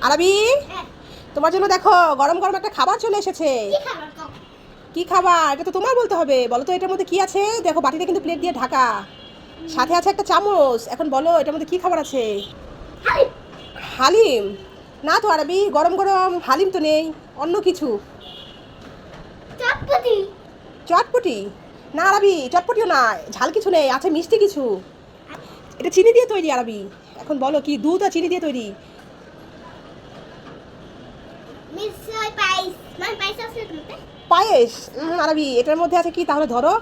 আরবি, তোমার জন্য দেখো গরম গরম একটা খাবার চলে এসেছে। কি খাবার? এটা তো তোমার বলতে হবে। বলো তো এটার মধ্যে কি আছে? দেখো বাটিতে কিন্তু প্লেট দিয়ে ঢাকা, সাথে আছে একটা চামচ। এখন বলো এটার মধ্যে কি খাবার আছে? হালিম? না তো আরবি, গরম গরম হালিম তো নেই, অন্য কিছু। চটপটি। চটপটি? না আরবি, চটপটিও না, ঝাল কিছু নেই, আছে মিষ্টি কিছু। এটা চিনি দিয়ে তৈরি আরবি। এখন বলো কি, দুধ আর চিনি দিয়ে তৈরি। মিষ্টি পায়েস। মানে পায়েস আছে তোমাতে? পায়েস? আরবি, এটার মধ্যে আছে কি তাহলে ধরো।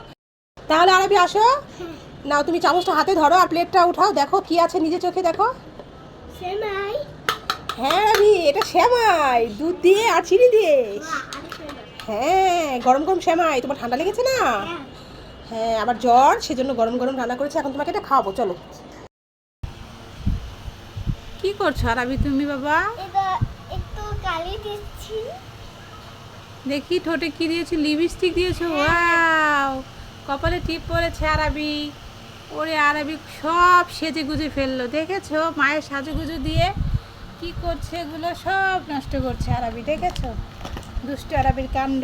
তাহলে আরবি আসো, নাও তুমি চামচটা হাতে ধরো আর প্লেটটা উঠাও, দেখো কি আছে নিজে চোখে দেখো। সেমাই। হ্যাঁ আরবি, এটা সেমাই, দুধ দিয়ে আর চিনি দিয়ে। হ্যাঁ, গরম গরম সেমাই। তোমার ঠান্ডা লেগেছে না? হ্যাঁ, আবার জ্বর, সেজন্য গরম গরম রান্না করেছে। এখন তোমাকে এটা খাওয়াবো, চলো। কি করছো আরবি তুমি বাবা? এটা একটু কালি দিচ্ছি। দেখি ঠোঁটে কি দিয়েছো? লিপস্টিক দিয়েছো? ওয়াও, কপালে টিপ পড়েছে আরবি। ওরে আরবি সব সেজে গুজে ফেললো, দেখেছো? মায়ের সাজুগুজু দিয়ে কি করছে, এগুলো সব নষ্ট করছে আরবি, দেখেছো? দুষ্ট আরবির কাণ্ড।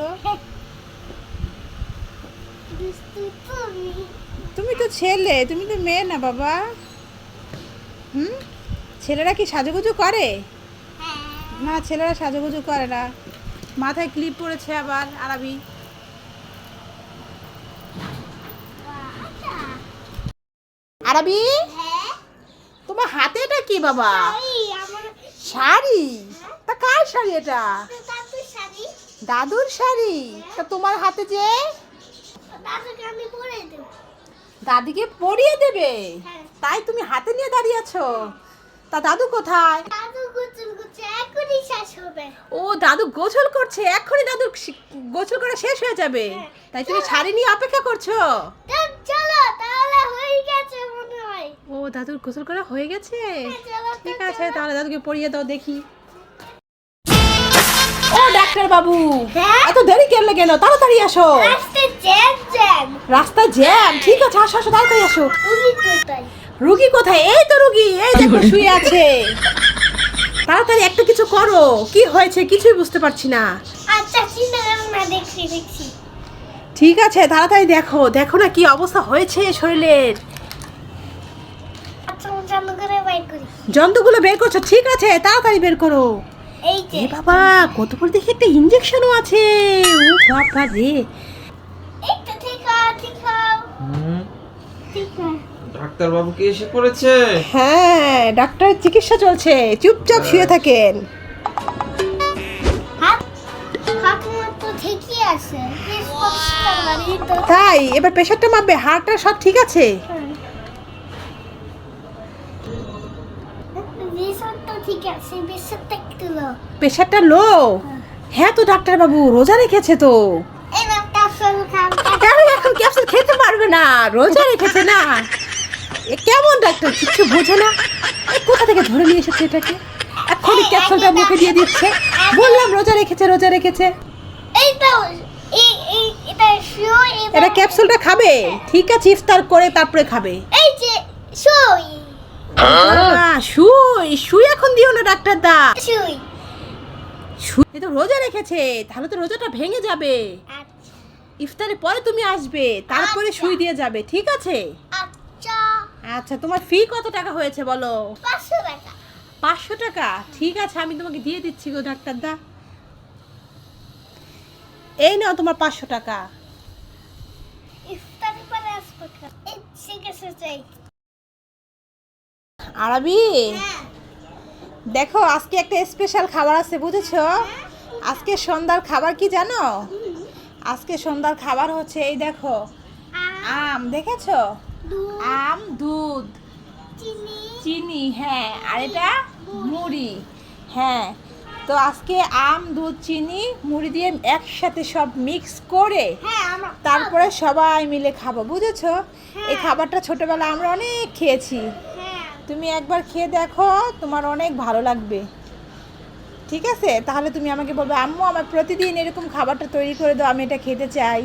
তুমি তো ছেলে, তুমি তো মেয়ে না বাবা। ছেলেরা কি সাজুগুজু করে? না, ছেলেরা সাজুগুজু করে না। মাথায় ক্লিপ পড়েছে আবার আরবি। আরবি, তোমার হাতে এটা কি বাবা? শাড়ি? তা কার শাড়ি এটা? দাদুর শাড়ি? তা তোমার হাতে যে? দাদিকে পরিয়ে দেবে? তাই তুমি হাতে নিয়ে দাঁড়িয়ে আছো? তা দাদু কোথায়? ও, দাদু গোসল করছে, এক্ষুনি দাদু গোসল করা শেষ হয়ে যাবে, তাই তুমি শাড়ি নিয়ে অপেক্ষা করছো? ও, দাদুর গোসল করা হয়ে গেছে? ঠিক আছে, তাহলে দাদুকে পরিয়ে দাও দেখি। ও ডাক্তার বাবু, এত দেরি করলে কেন? তাড়াতাড়ি আসো। রাস্তায় জ্যাম? ঠিক আছে, আসো আসো, তাড়াতাড়ি আসো। রুগী কোথায়? এই তো রুগী, এই দেখো শুয়ে আছে। তাড়াতাড়ি একটা কিছু করো, কি হয়েছে কিছুই বুঝতে পারছি না। ঠিক আছে, তাড়াতাড়ি দেখো, দেখো না কি অবস্থা হয়েছে শরীরের। যন্ত্রগুলো বের করছো? ঠিক আছে, তাড়াতাড়ি বের করো। এই বাবা, কত বড় দেখি একটা ইনজেকশনও আছে। ও বাবা রে। ডাক্তার বাবু কি এসে পড়েছে? হ্যাঁ, ডাক্তারের চিকিৎসা চলছে, চুপচাপ শুয়ে থাকেন। তাই এবার প্রেশারটা মাপবে, হার্টটা সব ঠিক আছে? প্রেশারটা লো? হ্যাঁ তো ডাক্তার বাবু রোজা রেখেছে তো। কেন এখন ক্যাপসুল খেতে পারবে না? রোজা রেখেছে না। এ কেমন ডাক্তার, কিছু বোঝে না। কোথা থেকে ধরে নিয়ে এসেছে এটাকে? এখনই ক্যাপসুলটা মুখে দিয়ে দিচ্ছে। বললাম রোজা রেখেছে, রোজা রেখেছে। এটা ক্যাপসুলটা খাবে? ঠিক আছে, ইফতার করে তারপরে খাবে। সুই? সুই এখন দিও না ডাক্তার দা। সুই তো রোজা রেখেছে, তাহলে তো রোজাটা ভেঙে যাবে। ইফতারের পরে তুমি আসবে, তারপরে সুই দিয়ে যাবে, ঠিক আছে? আচ্ছা, তোমার ফি কত টাকা হয়েছে বলো? 500 টাকা। 500 টাকা? ঠিক আছে, আমি তোমাকে দিয়ে দিচ্ছি গো ডাক্তার দা। এই নাও তোমার 500 টাকা। আরবি, দেখো আজকে একটা স্পেশাল খাবার আছে, বুঝেছো? আজকে সন্ধ্যার খাবার কি জানো? আজকে সন্ধ্যার খাবার হচ্ছে এই দেখো, আম, দেখেছো? আম, দুধ, চিনি, হ্যাঁ, আর এটা মুড়ি। হ্যাঁ, তো আজকে আম, দুধ, চিনি, মুড়ি দিয়ে একসাথে সব মিক্স করে তারপরে সবাই মিলে খাবো, বুঝেছো? এই খাবারটা ছোটবেলা আমরা অনেক খেয়েছি। তুমি একবার খেয়ে দেখো, তোমার অনেক ভালো লাগবে। ঠিক আছে, তাহলে তুমি আমাকে বলবে আম্মু আমার প্রতিদিন এরকম খাবারটা তৈরি করে দাও, আমি এটা খেতে চাই।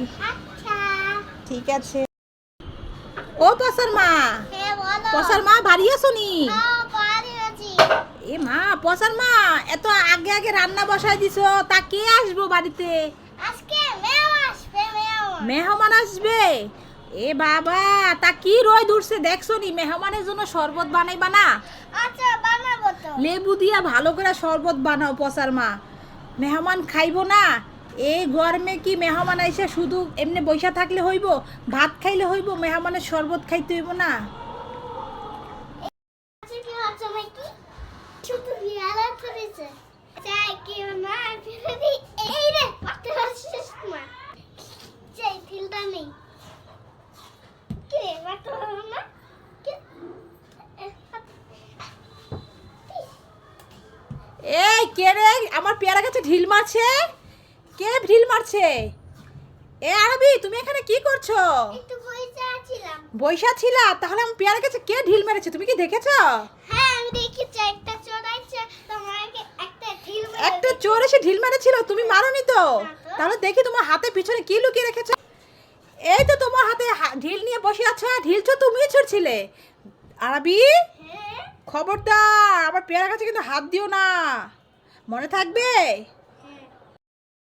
ঠিক আছে। ও পসার মা, পসার মা বাড়ি আসনি? এ মা পচার মা, এত আগে আগে রান্না বসায় দিছো, তা কে আসবো বাড়িতে? আজকে মেও আসবে মেও। মেহমান আসবে? এ বাবা, তা কি রোদ উঠছে দেখছো নি? মেহমানের জন্য শরবত বানাইবা না? আচ্ছা বানাবো তো। লেবু দিয়া ভালো করে শরবত বানাও পচার মা, মেহমান খাইবো না? এই গরমে কি মেহমান আইসে শুধু এমনি বইসা থাকলে হইব? ভাত খাইলে হইব, মেহমানের শরবত খাইতে হইব না? আচ্ছা কি হচ্ছে নাকি? ছোট বিড়াল ধরেছে। চাই কি না ফিরে এই রে পাতে আসছিস না। চাই ফিলটা নেই। কে পাতে না? কে? এই কে রে আমার পেয়ারা গাছে ঢিল মারছে? কে ঢিল মারছে? এ আরবি, তুমি এখানে কি করছো? একটু বইতে আছিলাম। বইসা ছিলা? তাহলে আমার পেয়ারা গাছে কে ঢিল মেরেছে, তুমি কি দেখেছো? হ্যাঁ আমি দেখেছি একটা চোরাইছে তোমাকে একটা ঢিল মেরে একটা চোর এসে ঢিল মেরেছিল, তুমি মারোনি তো? না তো। তাহলে দেখি তোমার হাতে পিছনে কি লুকিয়ে রেখেছো। এই তো তোমার হাতে ঢিল নিয়ে বসে আছো, ঢিল তো তুমিই ছুড়ছিলে। আরবি, হ্যাঁ খবরদার আমার পেয়ারা গাছে কিন্তু হাত দিও না, মনে থাকবে।